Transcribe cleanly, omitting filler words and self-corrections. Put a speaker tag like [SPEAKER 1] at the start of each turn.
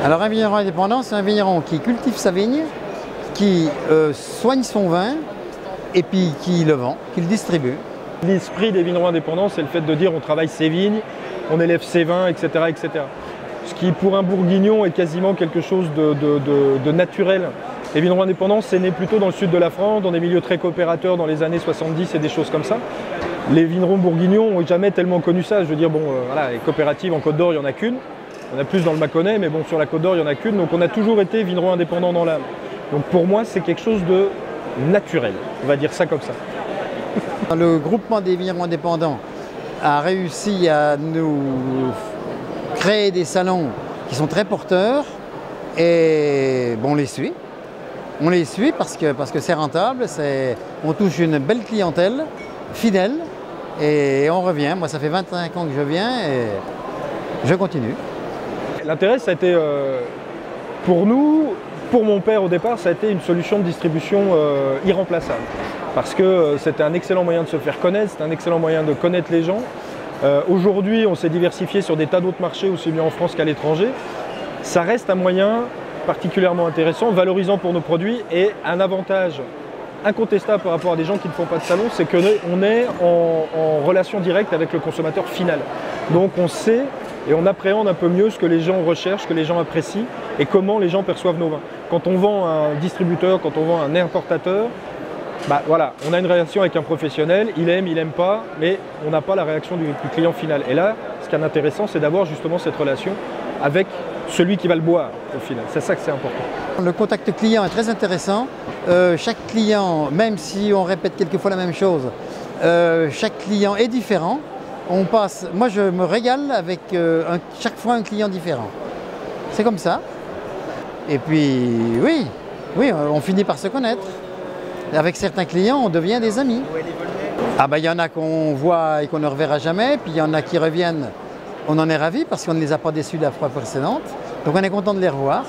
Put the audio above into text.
[SPEAKER 1] Alors un vigneron indépendant, c'est un vigneron qui cultive sa vigne, qui soigne son vin et puis qui le vend, qui le distribue.
[SPEAKER 2] L'esprit des vignerons indépendants, c'est le fait de dire on travaille ses vignes, on élève ses vins, etc., etc. Ce qui pour un bourguignon est quasiment quelque chose de naturel. Les vignerons indépendants, c'est né plutôt dans le sud de la France, dans des milieux très coopérateurs dans les années 70 et des choses comme ça. Les vignerons bourguignons n'ont jamais tellement connu ça. Je veux dire, bon, voilà, les coopératives en Côte d'Or, il n'y en a qu'une. Il y en a plus dans le Mâconnais, mais bon, sur la Côte d'Or, il n'y en a qu'une. Donc on a toujours été vignerons indépendants dans l'âme. Donc pour moi, c'est quelque chose de naturel. On va dire ça comme ça.
[SPEAKER 1] Le groupement des vignerons indépendants a réussi à nous créer des salons qui sont très porteurs et bon, on les suit. On les suit parce que c'est rentable, on touche une belle clientèle, fidèle, et on revient. Moi, ça fait 25 ans que je viens et je continue.
[SPEAKER 2] L'intérêt, ça a été, pour nous, pour mon père au départ, ça a été une solution de distribution irremplaçable. Parce que c'était un excellent moyen de se faire connaître, c'était un excellent moyen de connaître les gens. Aujourd'hui, on s'est diversifié sur des tas d'autres marchés, aussi bien en France qu'à l'étranger. Ça reste un moyen particulièrement intéressant, valorisant pour nos produits et un avantage incontestable par rapport à des gens qui ne font pas de salon, c'est qu'on est en relation directe avec le consommateur final. Donc on sait et on appréhende un peu mieux ce que les gens recherchent, ce que les gens apprécient et comment les gens perçoivent nos vins. Quand on vend à un distributeur, quand on vend à un importateur, bah voilà, on a une réaction avec un professionnel, il aime pas, mais on n'a pas la réaction du client final. Et là, ce qui est intéressant, c'est d'avoir justement cette relation avec celui qui va le boire au final. C'est ça que c'est important.
[SPEAKER 1] Le contact client est très intéressant. Chaque client, même si on répète quelquefois la même chose, chaque client est différent. Moi je me régale avec chaque fois un client différent. C'est comme ça. Et puis oui, on finit par se connaître. Avec certains clients, on devient des amis. Ah ben, il y en a qu'on voit et qu'on ne reverra jamais, puis il y en a qui reviennent. On en est ravis parce qu'on ne les a pas déçus la fois précédente. Donc on est content de les revoir.